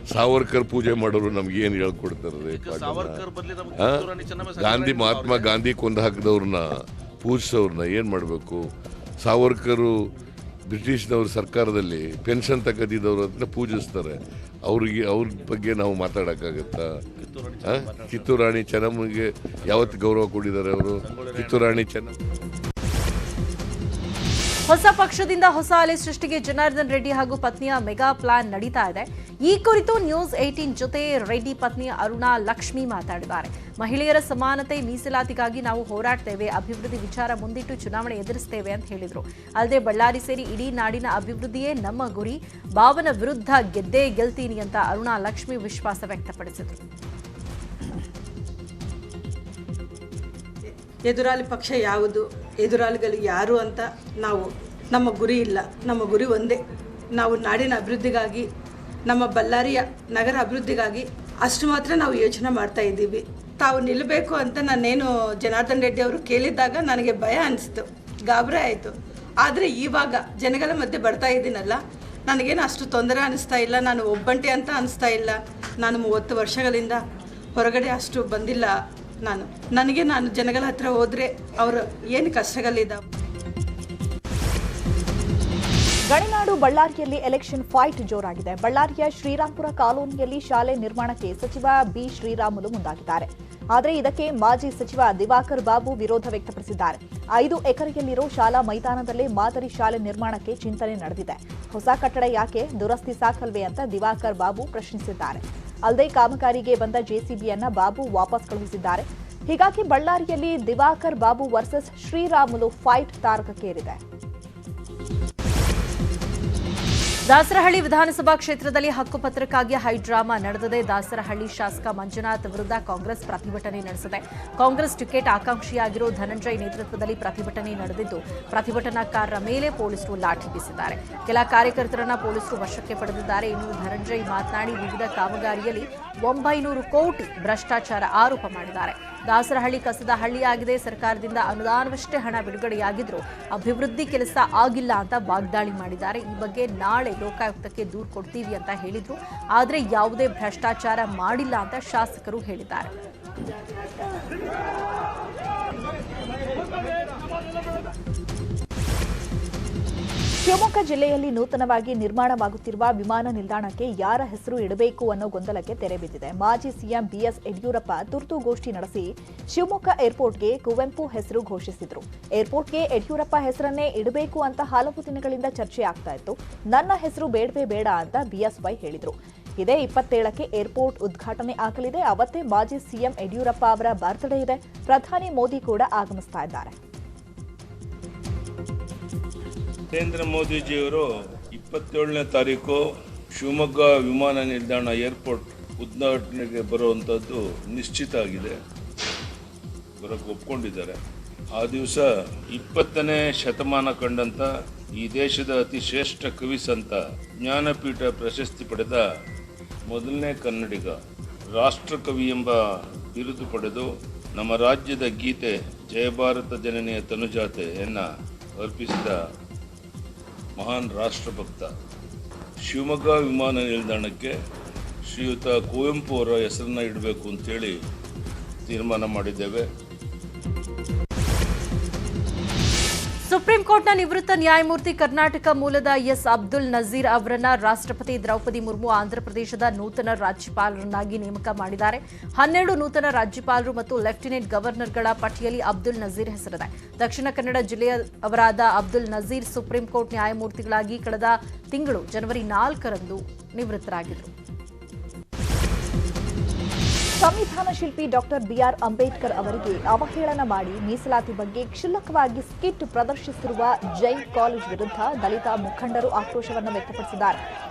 ಸಾವರ್ಕರ್ ಪೂಜೆ ಮಾಡೋರು ನಮ್ಗೇನು ಹೇಳ್ಕೊಡ್ತಾರೆ? ಮಹಾತ್ಮ ಗಾಂಧಿ ಕೊಂದು ಹಾಕಿದವ್ರನ್ನ ಪೂಜಿಸೋರ್ನ ಏನು ಮಾಡಬೇಕು? ಸಾವರ್ಕರು ಬ್ರಿಟಿಷ್ನವ್ರ ಸರ್ಕಾರದಲ್ಲಿ ಪೆನ್ಷನ್ ತಗದಿದ್ದವ್ರು ಅದನ್ನ ಪೂಜಿಸ್ತಾರೆ. ಅವ್ರ ಬಗ್ಗೆ ನಾವು ಮಾತಾಡೋಕ್ಕಾಗತ್ತಾ? ಕಿತ್ತೂರು ರಾಣಿ ಚೆನ್ನಮ್ಮಗೆ ಯಾವತ್ತು ಗೌರವ ಕೊಟ್ಟಿದ್ದಾರೆ ಅವರು? ಕಿತ್ತೂರು ರಾಣಿ ಚೆನ್ನಮ್ಮ ಹೊಸ ಪಕ್ಷದಿಂದ ಹೊಸ ಅಲೆ ಸೃಷ್ಟಿಗೆ ಜನಾರ್ದನ್ ರೆಡ್ಡಿ ಹಾಗೂ ಪತ್ನಿಯ ಮೆಗಾ ಪ್ಲಾನ್ ನಡೀತಾ ಇದೆ. ಈ ಕುರಿತು ನ್ಯೂಸ್ 18 ಜೊತೆ ರೆಡ್ಡಿ ಪತ್ನಿ ಅರುಣಾ ಲಕ್ಷ್ಮಿ ಮಾತಾಡಿದ್ದಾರೆ. ಮಹಿಳೆಯರ ಸಮಾನತೆ ಮೀಸಲಾತಿಗಾಗಿ ನಾವು ಹೋರಾಡ್ತೇವೆ, ಅಭಿವೃದ್ಧಿ ವಿಚಾರ ಮುಂದಿಟ್ಟು ಚುನಾವಣೆ ಎದುರಿಸ್ತೇವೆ ಅಂತ ಹೇಳಿದರು. ಅಲ್ಲದೆ ಬಳ್ಳಾರಿ ಸೇರಿ ಇಡೀ ನಾಡಿನ ಅಭಿವೃದ್ಧಿಯೇ ನಮ್ಮ ಗುರಿ, ಬಾವನ ವಿರುದ್ಧ ಗೆದ್ದೇ ಗೆಲ್ತೀನಿ ಅಂತ ಅರುಣಾ ಲಕ್ಷ್ಮಿ ವಿಶ್ವಾಸ ವ್ಯಕ್ತಪಡಿಸಿದರು. ಎದುರಾಳಿ ಪಕ್ಷ ಯಾವುದು, ಎದುರಾಳಿಗಳು ಯಾರು ಅಂತ ನಮ್ಮ ಗುರಿ ಇಲ್ಲ. ನಮ್ಮ ಗುರಿ ಒಂದೇ, ನಾವು ನಾಡಿನ ಅಭಿವೃದ್ಧಿಗಾಗಿ, ನಮ್ಮ ಬಳ್ಳಾರಿಯ ನಗರ ಅಭಿವೃದ್ಧಿಗಾಗಿ ಅಷ್ಟು ಮಾತ್ರ ನಾವು ಯೋಚನೆ ಮಾಡ್ತಾ ಇದ್ದೀವಿ. ತಾವು ನಿಲ್ಲಬೇಕು ಅಂತ ನಾನೇನು ಜನಾರ್ದನ್ ರೆಡ್ಡಿ ಅವರು ಕೇಳಿದ್ದಾಗ ನನಗೆ ಭಯ ಅನಿಸ್ತು, ಗಾಬರಿ ಆಯಿತು. ಆದರೆ ಇವಾಗ ಜನಗಳ ಮಧ್ಯೆ ಬರ್ತಾ ಇದ್ದೀನಲ್ಲ, ನನಗೇನು ಅಷ್ಟು ತೊಂದರೆ ಅನಿಸ್ತಾ ಇಲ್ಲ, ನಾನು ಒಬ್ಬಂಟಿ ಅಂತ ಅನಿಸ್ತಾ ಇಲ್ಲ. ನಾನು 30 ವರ್ಷಗಳಿಂದ ಹೊರಗಡೆ ಅಷ್ಟು ಬಂದಿಲ್ಲ. ನಾನು ಜನಗಳ ಹತ್ರ ಹೋದರೆ ಅವರು ಏನು ಕಷ್ಟಗಳಿದ್ದಾವೆ. ಗಣಿನಾಡು ಬಳ್ಳಾರಿಯಲ್ಲಿ ಎಲೆಕ್ಷನ್ ಫೈಟ್ ಜೋರಾಗಿದೆ. ಬಳ್ಳಾರಿಯ ಶ್ರೀರಾಂಪುರ ಕಾಲೋನಿಯಲ್ಲಿ ಶಾಲೆ ನಿರ್ಮಾಣಕ್ಕೆ ಸಚಿವ ಬಿ ಶ್ರೀರಾಮುಲು ಮುಂದಾಗಿದ್ದಾರೆ. ಆದರೆ ಇದಕ್ಕೆ ಮಾಜಿ ಸಚಿವ ದಿವಾಕರ್ ಬಾಬು ವಿರೋಧ ವ್ಯಕ್ತಪಡಿಸಿದ್ದಾರೆ. 5 ಎಕರೆಯಲ್ಲಿರೋ ಶಾಲಾ ಮೈದಾನದಲ್ಲೇ ಮಾದರಿ ಶಾಲೆ ನಿರ್ಮಾಣಕ್ಕೆ ಚಿಂತನೆ ನಡೆದಿದೆ. ಹೊಸ ಕಟ್ಟಡ ಯಾಕೆ, ದುರಸ್ತಿ ಸಾಕಲ್ವೇ ಅಂತ ದಿವಾಕರ್ ಬಾಬು ಪ್ರಶ್ನಿಸಿದ್ದಾರೆ. ಅಲ್ಲದೆ ಕಾಮಗಾರಿಗೆ ಬಂದ ಜೆಸಿಬಿಯನ್ನ ಬಾಬು ವಾಪಸ್ ಕಳುಹಿಸಿದ್ದಾರೆ. ಹೀಗಾಗಿ ಬಳ್ಳಾರಿಯಲ್ಲಿ ದಿವಾಕರ್ ಬಾಬು ವರ್ಸಸ್ ಶ್ರೀರಾಮುಲು ಫೈಟ್ ತಾರಕಕ್ಕೇರಿದೆ. ದಾಸರಹಳ್ಳಿ ವಿಧಾನಸಭಾ ಕ್ಷೇತ್ರದಲ್ಲಿ ಹಕ್ಕುಪತ್ರಕ್ಕಾಗಿ ಹೈಡ್ರಾಮಾ ನಡೆದಿದೆ. ದಾಸರಹಳ್ಳಿ ಶಾಸಕ ಮಂಜುನಾಥ್ ವಿರುದ್ಧ ಕಾಂಗ್ರೆಸ್ ಪ್ರತಿಭಟನೆ ನಡೆಸಿದೆ. ಕಾಂಗ್ರೆಸ್ ಟಿಕೆಟ್ ಆಕಾಂಕ್ಷಿಯಾಗಿರೋ ಧನಂಜಯ್ ನೇತೃತ್ವದಲ್ಲಿ ಪ್ರತಿಭಟನೆ ನಡೆದಿದ್ದು, ಪ್ರತಿಭಟನಾಕಾರರ ಮೇಲೆ ಪೊಲೀಸರು ಲಾಠಿ ಬೀಸಿದ್ದಾರೆ. ಕೆಲ ಕಾರ್ಯಕರ್ತರನ್ನ ಪೊಲೀಸರು ವಶಕ್ಕೆ ಪಡೆದಿದ್ದಾರೆ. ಇನ್ನು ಧನಂಜಯ್ ಮಾತನಾಡಿ ವಿವಿಧ ಕಾಮಗಾರಿಯಲ್ಲಿ 900 ಕೋಟಿ ಭ್ರಷ್ಟಾಚಾರ ಆರೋಪ ಮಾಡಿದ್ದಾರೆ. ದಾಸರಹಳ್ಳಿ ಕಸದ ಹಳ್ಳಿಯಾಗಿದೆ, ಸರ್ಕಾರದಿಂದ ಅನುದಾನವಷ್ಟೇ ಹಣ ಬಿಡುಗಡೆಯಾಗಿದ್ರೂ ಅಭಿವೃದ್ಧಿ ಕೆಲಸ ಆಗಿಲ್ಲ ಅಂತ ವಾಗ್ದಾಳಿ ಮಾಡಿದ್ದಾರೆ. ಈ ಬಗ್ಗೆ ನಾಳೆ ಲೋಕಾಯುಕ್ತಕ್ಕೆ ದೂರು ಕೊಡ್ತೀವಿ ಅಂತ ಹೇಳಿದ್ರು. ಆದರೆ ಯಾವುದೇ ಭ್ರಷ್ಟಾಚಾರ ಮಾಡಿಲ್ಲ ಅಂತ ಶಾಸಕರು ಹೇಳಿದ್ದಾರೆ. ಶಿವಮೊಗ್ಗ ಜಿಲ್ಲೆಯಲ್ಲಿ ನೂತನವಾಗಿ ನಿರ್ಮಾಣವಾಗುತ್ತಿರುವ ವಿಮಾನ ನಿಲ್ದಾಣಕ್ಕೆ ಯಾರ ಹೆಸರು ಇಡಬೇಕು ಅನ್ನೋ ಗೊಂದಲಕ್ಕೆ ತೆರೆ ಬಿದ್ದಿದೆ. ಮಾಜಿ ಸಿಎಂ ಬಿಎಸ್ ಯಡಿಯೂರಪ್ಪ ತುರ್ತುಗೋಷ್ಠಿ ನಡೆಸಿ ಶಿವಮೊಗ್ಗ ಏರ್ಪೋರ್ಟ್ಗೆ ಕುವೆಂಪು ಹೆಸರು ಘೋಷಿಸಿದ್ರು. ಏರ್ಪೋರ್ಟ್ಗೆ ಯಡಿಯೂರಪ್ಪ ಹೆಸರನ್ನೇ ಇಡಬೇಕು ಅಂತ ಹಲವು ದಿನಗಳಿಂದ ಚರ್ಚೆ ಆಗ್ತಾ ಇತ್ತು. ನನ್ನ ಹೆಸರು ಬೇಡವೇ ಬೇಡ ಅಂತ ಬಿಎಸ್ವೈ ಹೇಳಿದ್ರು. ಇದೇ 27ಕ್ಕೆ ಏರ್ಪೋರ್ಟ್ ಉದ್ಘಾಟನೆ ಆಗಲಿದೆ. ಅವತ್ತೇ ಮಾಜಿ ಸಿಎಂ ಯಡಿಯೂರಪ್ಪ ಅವರ ಬರ್ತ್ಡೇ ಇದೆ. ಪ್ರಧಾನಿ ಮೋದಿ ಕೂಡ ಆಗಮಿಸ್ತಾ ಇದ್ದಾರೆ. ನರೇಂದ್ರ ಮೋದಿಜಿಯವರು 27ನೇ ತಾರೀಕು ಶಿವಮೊಗ್ಗ ವಿಮಾನ ನಿಲ್ದಾಣ ಏರ್ಪೋರ್ಟ್ ಉದ್ಘಾಟನೆಗೆ ಬರುವಂಥದ್ದು ನಿಶ್ಚಿತ ಆಗಿದೆ, ಬರೋಕ್ಕೆ ಒಪ್ಕೊಂಡಿದ್ದಾರೆ. ಆ ದಿವಸ 20ನೇ ಶತಮಾನ ಕಂಡಂಥ ಈ ದೇಶದ ಅತಿ ಶ್ರೇಷ್ಠ ಕವಿ ಸಂತ, ಜ್ಞಾನಪೀಠ ಪ್ರಶಸ್ತಿ ಪಡೆದ ಮೊದಲನೇ ಕನ್ನಡಿಗ, ರಾಷ್ಟ್ರಕವಿ ಎಂಬ ಬಿರುದು ಪಡೆದು ನಮ್ಮ ರಾಜ್ಯದ ಗೀತೆ ಜಯಭಾರತ ಜನನಿಯ ತನುಜಾತೆಯನ್ನು ಅರ್ಪಿಸಿದ ಮಹಾನ್ ರಾಷ್ಟ್ರಭಕ್ತ. ಶಿವಮೊಗ್ಗ ವಿಮಾನ ನಿಲ್ದಾಣಕ್ಕೆ ಶ್ರೀಯುತ ಕುವೆಂಪು ಅವರ ಹೆಸರನ್ನ ಇಡಬೇಕು ಅಂತೇಳಿ ತೀರ್ಮಾನ ಮಾಡಿದ್ದೇವೆ. ಸುಪ್ರೀಂ ಕೋರ್ಟ್ನ ನಿವೃತ್ತ ನ್ಯಾಯಮೂರ್ತಿ ಕರ್ನಾಟಕ ಮೂಲದ ಎಸ್ ಅಬ್ದುಲ್ ನಜೀರ್ ಅವರನ್ನ ರಾಷ್ಟ್ರಪತಿ ದ್ರೌಪದಿ ಮುರ್ಮು ಆಂಧ್ರಪ್ರದೇಶದ ನೂತನ ರಾಜ್ಯಪಾಲರನ್ನಾಗಿ ನೇಮಕ ಮಾಡಿದ್ದಾರೆ. 12 ನೂತನ ರಾಜ್ಯಪಾಲರು ಮತ್ತು ಲೆಫ್ಟಿನೆಂಟ್ ಗವರ್ನರ್ಗಳ ಪಟ್ಟಿಯಲ್ಲಿ ಅಬ್ದುಲ್ ನಜೀರ್ ಹೆಸರಿದೆ. ದಕ್ಷಿಣ ಕನ್ನಡ ಜಿಲ್ಲೆಯವರಾದ ಅಬ್ದುಲ್ ನಜೀರ್ ಸುಪ್ರೀಂ ಕೋರ್ಟ್ ನ್ಯಾಯಮೂರ್ತಿಗಳಾಗಿ ಕಳೆದ ತಿಂಗಳು ಜನವರಿ 4ರಂದು ನಿವೃತ್ತರಾಗಿದ್ದರು. ಸಂವಿಧಾನ ಶಿಲ್ಪಿ ಡಾಕ್ಟರ್ ಬಿಆರ್ ಅಂಬೇಡ್ಕರ್ ಅವರಿಗೆ ಅವಹೇಳನ ಮಾಡಿ ಮೀಸಲಾತಿ ಬಗ್ಗೆ ಕ್ಷುಲ್ಲಕವಾಗಿ ಸ್ಕಿಟ್ ಪ್ರದರ್ಶಿಸಿರುವ ಜೈನ್ ಕಾಲೇಜ್ ವಿರುದ್ಧ ದಲಿತ ಮುಖಂಡರು ಆಕ್ರೋಶವನ್ನು ವ್ಯಕ್ತಪಡಿಸಿದ್ದಾರೆ.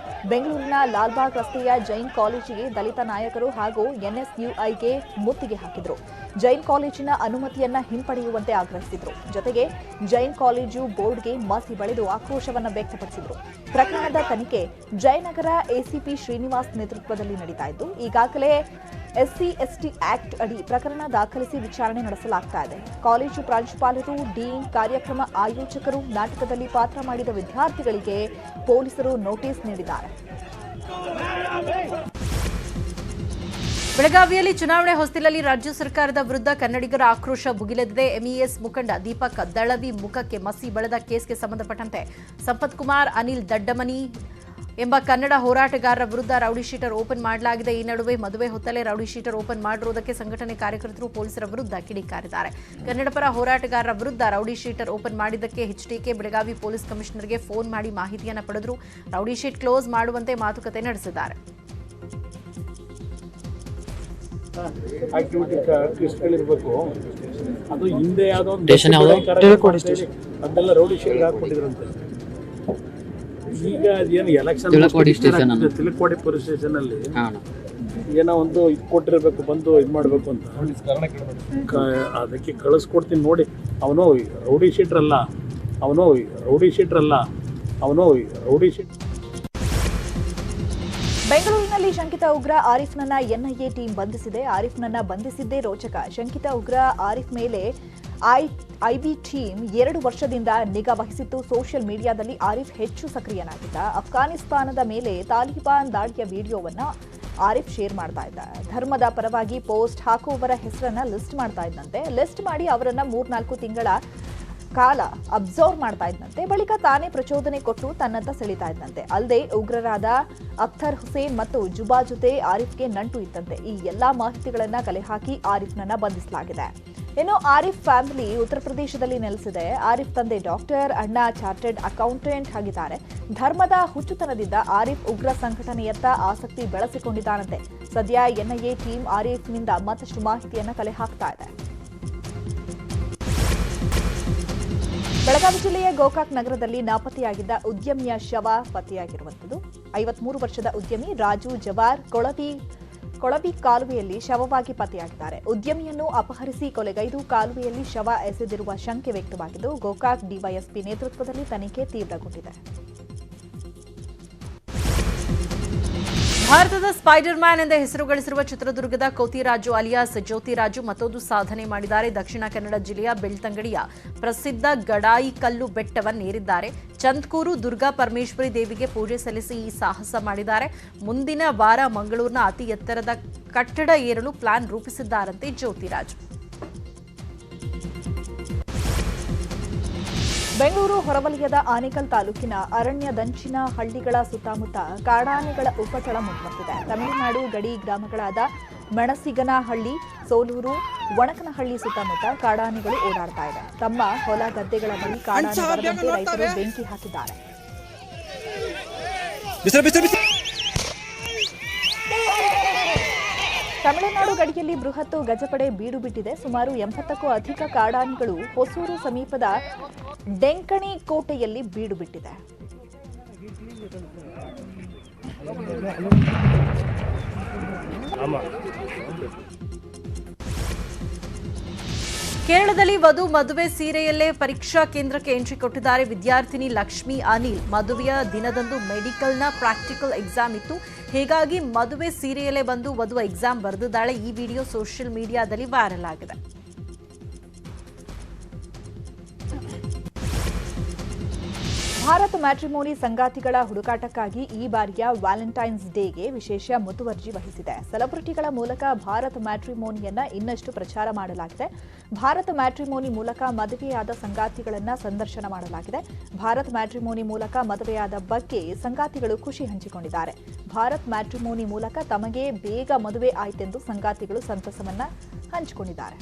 ಬೆಂಗಳೂರಿನ ಲಾಲ್ಬಾಗ್ ರಸ್ತೆಯ ಜೈನ್ ಕಾಲೇಜಿಗೆ ದಲಿತ ನಾಯಕರು ಹಾಗೂ ಎನ್ಎಸ್ಯುಐಗೆ ಮುತ್ತಿಗೆ ಹಾಕಿದರು. ಜೈನ್ ಕಾಲೇಜಿನ ಅನುಮತಿಯನ್ನ ಹಿಂಪಡೆಯುವಂತೆ ಆಗ್ರಹಿಸಿದರು. ಜೊತೆಗೆ ಜೈನ್ ಕಾಲೇಜು ಬೋರ್ಡ್ಗೆ ಮಸಿ ಬಳಿದು ಆಕ್ರೋಶವನ್ನು ವ್ಯಕ್ತಪಡಿಸಿದರು. ಪ್ರಕರಣದ ತನಿಖೆ ಜಯನಗರ ಎಸಿಪಿ ಶ್ರೀನಿವಾಸ್ ನೇತೃತ್ವದಲ್ಲಿ ನಡೀತಾ ಇದ್ದು, ಈಗಾಗಲೇ SC/ST ಆಕ್ಟ್ ಅಡಿ ಪ್ರಕರಣ ದಾಖಲಿಸಿ ವಿಚಾರಣೆ ನಡೆಸಲಾಗ್ತಾ ಇದೆ. ಕಾಲೇಜು ಪ್ರಾಂಶುಪಾಲರು, ಡೀನ್, ಕಾರ್ಯಕ್ರಮ ಆಯೋಜಕರು, ನಾಟಕದಲ್ಲಿ ಪಾತ್ರ ಮಾಡಿದ ವಿದ್ಯಾರ್ಥಿಗಳಿಗೆ ಪೊಲೀಸರು ನೋಟಿಸ್ ನೀಡಿದ್ದಾರೆ. ಬೆಳಗಾವಿಯಲ್ಲಿ ಚುನಾವಣೆ ಹೊಸ್ತಿಲಲ್ಲಿ ರಾಜ್ಯ ಸರ್ಕಾರದ ವಿರುದ್ಧ ಕನ್ನಡಿಗರ ಆಕ್ರೋಶ ಭುಗಿಲೆದಿದೆ. ಎಂಇಎಸ್ ಮುಖಂಡ ದೀಪಕ್ ದಳವಿ ಮುಖಕ್ಕೆ ಮಸಿ ಬಳಿದ ಕೇಸ್ಗೆ ಸಂಬಂಧಪಟ್ಟಂತೆ ಸಂಪತ್ ಕುಮಾರ್, ಅನಿಲ್ ದಡ್ಡಮನಿ ಎಂಬ ಕನ್ನಡ ಹೋರಾಟಗಾರರ ವಿರುದ್ಧ ರೌಡಿ ಶೀಟರ್ ಓಪನ್ ಮಾಡಲಾಗಿದೆ. ಈ ನಡುವೆ ಮದುವೆ ಹೊತ್ತಲೇ ರೌಡಿ ಶೀಟರ್ ಓಪನ್ ಮಾಡಿರುವುದಕ್ಕೆ ಸಂಘಟನೆ ಕಾರ್ಯಕರ್ತರು ಪೊಲೀಸರ ವಿರುದ್ಧ ಕಿಡಿಕಾರಿದ್ದಾರೆ. ಕನ್ನಡ ಪರ ಹೋರಾಟಗಾರರ ವಿರುದ್ಧ ರೌಡಿ ಶೀಟರ್ ಓಪನ್ ಮಾಡಿದ್ದಕ್ಕೆ ಎಚ್ಡಿಕೆ ಬೆಳಗಾವಿ ಪೊಲೀಸ್ ಕಮಿಷನರ್ಗೆ ಫೋನ್ ಮಾಡಿ ಮಾಹಿತಿಯನ್ನು ಪಡೆದರು. ರೌಡಿ ಶೀಟ್ ಕ್ಲೋಸ್ ಮಾಡುವಂತೆ ಮಾತುಕತೆ ನಡೆಸಿದ್ದಾರೆ. ಆಕ್ಟಿವಿಟಿ ಲಿಸ್ಟ್ಗಳಿರ್ಬೇಕು. ಅದು ಹಿಂದೆ ಯಾವುದೋ ಒಂದು ಅದನ್ನೆಲ್ಲ ರೌಡಿ ಶೀಟ್ ಹಾಕ್ಬಿಟ್ಟಿದ್ರಂತೆ. ಈಗ ಅದೇನು ಎಲೆಕ್ಷನ್ ತಿಲಕ್ವಾಡಿ ಪೊಲೀಸ್ ಸ್ಟೇಷನಲ್ಲಿ ಏನೋ ಒಂದು ಇದು ಕೊಟ್ಟಿರ್ಬೇಕು, ಬಂದು ಇದು ಮಾಡಬೇಕು ಅಂತ ಅದಕ್ಕೆ ಕಳಿಸ್ಕೊಡ್ತೀನಿ ನೋಡಿ. ಅವನು ರೌಡಿ ಶೀಟ್ರಲ್ಲ. ಬೆಂಗಳೂರಿನಲ್ಲಿ ಶಂಕಿತ ಉಗ್ರ ಆರಿಫ್ನನ್ನ ಎನ್ಐಎ ಟೀಮ್ ಬಂಧಿಸಿದೆ. ಆರಿಫ್ನನ್ನ ಬಂಧಿಸಿದ್ದೇ ರೋಚಕ. ಶಂಕಿತ ಉಗ್ರ ಆರಿಫ್ ಮೇಲೆ ಐಬಿ ಟೀಮ್ 2 ವರ್ಷದಿಂದ ನಿಗಾ ವಹಿಸಿತ್ತು. ಸೋಷಿಯಲ್ ಮೀಡಿಯಾದಲ್ಲಿ ಆರಿಫ್ ಹೆಚ್ಚು ಸಕ್ರಿಯನಾಗಿದ್ದ. ಅಫ್ಘಾನಿಸ್ತಾನದ ಮೇಲೆ ತಾಲಿಬಾನ್ ದಾಳಿಯ ವಿಡಿಯೋವನ್ನ ಆರಿಫ್ ಶೇರ್ ಮಾಡ್ತಾ ಇದ್ದ. ಧರ್ಮದ ಪರವಾಗಿ ಪೋಸ್ಟ್ ಹಾಕುವವರ ಹೆಸರನ್ನ ಲಿಸ್ಟ್ ಮಾಡ್ತಾ ಇದ್ದಂತೆ. ಲಿಸ್ಟ್ ಮಾಡಿ ಅವರನ್ನ 3-4 ತಿಂಗಳ ಕಾಲ ಅಬ್ಸರ್ವ್ ಮಾಡ್ತಾ ಇದ್ದಂತೆ. ಬಳಿಕ ತಾನೇ ಪ್ರಚೋದನೆ ಕೊಟ್ಟು ತನ್ನತ್ತ ಸೆಳಿತಾ ಇದ್ದಂತೆ. ಅಲ್ಲದೆ ಉಗ್ರರಾದ ಅಖ್ತರ್ ಹುಸೇನ್ ಮತ್ತು ಜುಬಾ ಜೊತೆ ಆರಿಫ್ಗೆ ನಂಟು ಇತ್ತಂತೆ. ಈ ಎಲ್ಲಾ ಮಾಹಿತಿಗಳನ್ನ ಕಲೆ ಹಾಕಿ ಆರಿಫ್ನನ್ನ ಬಂಧಿಸಲಾಗಿದೆ. ಇನ್ನು ಆರಿಫ್ ಫ್ಯಾಮಿಲಿ ಉತ್ತರ ಪ್ರದೇಶದಲ್ಲಿ ನೆಲೆಸಿದೆ. ಆರಿಫ್ ತಂದೆ ಡಾಕ್ಟರ್, ಅಣ್ಣ ಚಾರ್ಟರ್ಡ್ ಅಕೌಂಟೆಂಟ್ ಆಗಿದ್ದಾರೆ. ಧರ್ಮದ ಹುಚ್ಚುತನದಿಂದ ಆರಿಫ್ ಉಗ್ರ ಸಂಘಟನೆಯತ್ತ ಆಸಕ್ತಿ ಬೆಳೆಸಿಕೊಂಡಿದ್ದಾನಂತೆ. ಸದ್ಯ ಎನ್ಐಎ ಟೀಮ್ ಆರಿಫ್ನಿಂದ ಮತ್ತಷ್ಟು ಮಾಹಿತಿಯನ್ನ ಕಲೆ ಹಾಕ್ತಾ ಇದೆ. ಬೆಳಗಾವಿ ಜಿಲ್ಲೆಯ ಗೋಕಾಕ್ ನಗರದಲ್ಲಿ ನಾಪತ್ತೆಯಾಗಿದ್ದ ಉದ್ಯಮಿಯ ಶವ ಪತ್ತೆಯಾಗಿರುವಂಥದ್ದು. 53 ವರ್ಷದ ಉದ್ಯಮಿ ರಾಜು ಜವಾರ್ ಕೊಳವಿ ಕಾಲುವೆಯಲ್ಲಿ ಶವವಾಗಿ ಪತ್ತೆಯಾಗಿದ್ದಾರೆ. ಉದ್ಯಮಿಯನ್ನು ಅಪಹರಿಸಿ ಕೊಲೆಗೈದು ಕಾಲುವೆಯಲ್ಲಿ ಶವ ಎಸೆದಿರುವ ಶಂಕೆ ವ್ಯಕ್ತವಾಗಿದ್ದು, ಗೋಕಾಕ್ ಡಿವೈಎಸ್ಪಿ ನೇತೃತ್ವದಲ್ಲಿ ತನಿಖೆ ತೀವ್ರಗೊಂಡಿದೆ. ಭಾರತದ ಸ್ಪೈಡರ್ ಮ್ಯಾನ್ ಎಂದೇ ಹೆಸರು ಗಳಿಸಿರುವ ಚಿತ್ರದುರ್ಗದ ಕೋತಿರಾಜು ಅಲಿಯಾಸ್ ಜ್ಯೋತಿರಾಜು ಮತ್ತೊಂದು ಸಾಧನೆ ಮಾಡಿದ್ದಾರೆ. ದಕ್ಷಿಣ ಕನ್ನಡ ಜಿಲ್ಲೆಯ ಬೆಳ್ತಂಗಡಿಯ ಪ್ರಸಿದ್ಧ ಗಡಾಯಿಕಲ್ಲು ಬೆಟ್ಟವನ್ನೇರಿದ್ದಾರೆ. ಚಂದ್ಕೂರು ದುರ್ಗಾ ಪರಮೇಶ್ವರಿ ದೇವಿಗೆ ಪೂಜೆ ಸಲ್ಲಿಸಿ ಈ ಸಾಹಸ ಮಾಡಿದ್ದಾರೆ. ಮುಂದಿನ ವಾರ ಮಂಗಳೂರಿನ ಅತಿ ಎತ್ತರದ ಕಟ್ಟಡ ಏರಲು ಪ್ಲಾನ್ ರೂಪಿಸಿದ್ದಾರಂತೆ ಜ್ಯೋತಿರಾಜು. ಬೆಂಗಳೂರು ಹೊರವಲಯದ ಆನೇಕಲ್ ತಾಲೂಕಿನ ಅರಣ್ಯದಂಚಿನ ಹಳ್ಳಿಗಳ ಸುತ್ತಮುತ್ತ ಕಾಡಾನೆಗಳ ಉಪಟಳ ಮುಂದುವರೆದಿದೆ. ತಮಿಳುನಾಡು ಗಡಿ ಗ್ರಾಮಗಳಾದ ಮೆಣಸಿಗನಹಳ್ಳಿ, ಸೋಲೂರು, ಒಣಕನಹಳ್ಳಿ ಸುತ್ತಮುತ್ತ ಕಾಡಾನೆಗಳು ಓಡಾಡ್ತಾ ಇದೆ. ತಮ್ಮ ಹೊಲ ಗದ್ದೆಗಳ ಬಳಿ ಕಾಡಾನೆ ಬರದಂತೆ ರೈತರು ಬೆಂಕಿ ಹಾಕಿದ್ದಾರೆ. ತಮಿಳುನಾಡು ಗಡಿಯಲ್ಲಿ ಬೃಹತ್ ಗಜಪಡೆ ಬೀಡು ಬಿಟ್ಟಿದೆ. ಸುಮಾರು 80ಕ್ಕೂ ಅಧಿಕ ಕಾಡಾನೆಗಳು ಹೊಸೂರು ಸಮೀಪದ ಡೆಂಕಣಿ ಕೋಟೆಯಲ್ಲಿ ಬೀಡು ಬಿಟ್ಟಿದೆ. ಕೇರಳದಲ್ಲಿ ವಧು ಮದುವೆ ಸೀರೆಯಲ್ಲೇ ಪರೀಕ್ಷಾ ಕೇಂದ್ರಕ್ಕೆ ಎಂಟ್ರಿ ಕೊಟ್ಟಿದ್ದಾರೆ. ವಿದ್ಯಾರ್ಥಿನಿ ಲಕ್ಷ್ಮಿ ಅನಿಲ್ ಮದುವೆಯ ದಿನದಂದು ಮೆಡಿಕಲ್ನ ಪ್ರಾಕ್ಟಿಕಲ್ ಎಕ್ಸಾಮ್ ಇತ್ತು. ಹೀಗಾಗಿ ಮದುವೆ ಸೀರೆಯಲ್ಲೇ ಬಂದು ವಧು ಎಕ್ಸಾಮ್ ಬರೆದಿದ್ದಾಳೆ. ಈ ವಿಡಿಯೋ ಸೋಷಿಯಲ್ ಮೀಡಿಯಾದಲ್ಲಿ ವೈರಲ್ ಆಗಿದೆ. ಭಾರತ್ ಮ್ಯಾಟ್ರಿಮೋನಿ ಸಂಗಾತಿಗಳ ಹುಡುಕಾಟಕ್ಕಾಗಿ ಈ ಬಾರಿಯ ವ್ಯಾಲೆಂಟೈನ್ಸ್ ಡೇಗೆ ವಿಶೇಷ ಮುತುವರ್ಜಿ ವಹಿಸಿದೆ. ಸೆಲೆಬ್ರಿಟಿಗಳ ಮೂಲಕ ಭಾರತ್ ಮ್ಯಾಟ್ರಿಮೋನಿಯನ್ನ ಇನ್ನಷ್ಟು ಪ್ರಚಾರ ಮಾಡಲಾಗಿದೆ. ಭಾರತ್ ಮ್ಯಾಟ್ರಿಮೋನಿ ಮೂಲಕ ಮದುವೆಯಾದ ಸಂಗಾತಿಗಳನ್ನ ಸಂದರ್ಶನ ಮಾಡಲಾಗಿದೆ. ಭಾರತ್ ಮ್ಯಾಟ್ರಿಮೋನಿ ಮೂಲಕ ಮದುವೆಯಾದ ಬಗ್ಗೆ ಸಂಗಾತಿಗಳು ಖುಷಿ ಹಂಚಿಕೊಂಡಿದ್ದಾರೆ. ಭಾರತ್ ಮ್ಯಾಟ್ರಿಮೋನಿ ಮೂಲಕ ತಮಗೆ ಬೇಗ ಮದುವೆ ಆಯ್ತೆಂದು ಸಂಗಾತಿಗಳು ಸಂತಸವನ್ನ ಹಂಚಿಕೊಂಡಿದ್ದಾರೆ.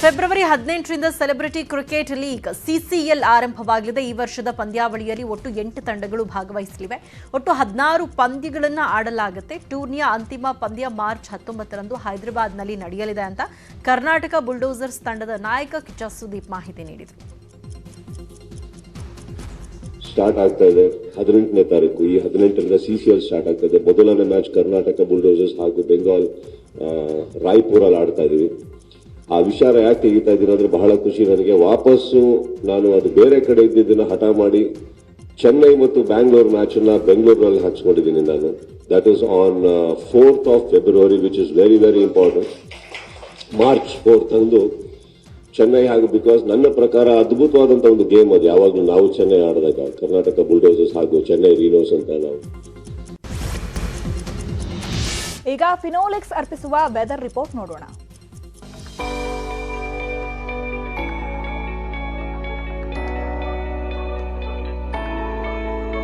ಫೆಬ್ರವರಿ 18ರಿಂದ ಸೆಲೆಬ್ರಿಟಿ ಕ್ರಿಕೆಟ್ ಲೀಗ್ ಸಿಸಿಎಲ್ ಆರಂಭವಾಗಲಿದೆ. ಈ ವರ್ಷದ ಪಂದ್ಯಾವಳಿಯಲ್ಲಿ ಒಟ್ಟು 8 ತಂಡಗಳು ಭಾಗವಹಿಸಲಿವೆ. ಒಟ್ಟು 16 ಪಂದ್ಯಗಳನ್ನು ಆಡಲಾಗುತ್ತೆ. ಟೂರ್ನಿಯ ಅಂತಿಮ ಪಂದ್ಯ ಮಾರ್ಚ್ 19ರಂದು ಹೈದರಾಬಾದ್ನಲ್ಲಿ ನಡೆಯಲಿದೆ ಅಂತ ಕರ್ನಾಟಕ ಬುಲ್ಡೋಸರ್ಸ್ ತಂಡದ ನಾಯಕ ಕಿಚ್ಚ ಸುದೀಪ್ ಮಾಹಿತಿ ನೀಡಿದರು. ಸ್ಟಾರ್ಟ್ ಆಗ್ತಾ ಇದೆ 18ನೇ ತಾರೀಕು. ಈ 18ರಿಂದ ಸಿಸಿಎಲ್ ಸ್ಟಾರ್ಟ್ ಆಗ್ತಾ ಇದೆ. ಮೊದಲನೇ ಮ್ಯಾಚ್ ಕರ್ನಾಟಕ ಬುಲ್ಡೋಸರ್ಸ್ ಹಾಗೂ ಬೆಂಗಾಲ್ ರಾಯ್ಪುರಲ್ಲಿ ಆಡ್ತಾ ಇದೀವಿ. ಆ ವಿಚಾರ ಯಾಕೆ ತೆಗಿತಾ ಇದ್ದೀನಿ ಅಂದ್ರೆ ಬಹಳ ಖುಷಿ ನನಗೆ. ವಾಪಸ್ಸು ನಾನು ಅದು ಬೇರೆ ಕಡೆ ಇದ್ದಿದ್ದನ್ನ ಹಠ ಮಾಡಿ ಚೆನ್ನೈ ಮತ್ತು ಬ್ಯಾಂಗ್ಳೂರ್ ಮ್ಯಾಚ್ ಅನ್ನ ಬೆಂಗಳೂರಿನಲ್ಲಿ ಹಾಕ್ಸ್ಕೊಂಡಿದ್ದೀನಿ ನಾನು. That is on 4th of February, which is very very important. March 4th ಅಂದು ಚೆನ್ನೈ ಹಾಗೂ ಬಿಕಾಸ್ ನನ್ನ ಪ್ರಕಾರ ಅದ್ಭುತವಾದಂತ ಒಂದು ಗೇಮ್ ಅದು. ಯಾವಾಗಲೂ ನಾವು ಚೆನ್ನೈ ಆಡಿದಾಗ ಕರ್ನಾಟಕ ಬುಲ್ಡೋಸರ್ಸ್ ಹಾಗೂ ಚೆನ್ನೈ ರೀನೋಸ್ ಅಂತ ನಾವು. ಈಗ ಫಿನೋಲೆಕ್ಸ್ ಅರ್ಪಿಸುವ ವೆದರ್ ರಿಪೋರ್ಟ್ ನೋಡೋಣ.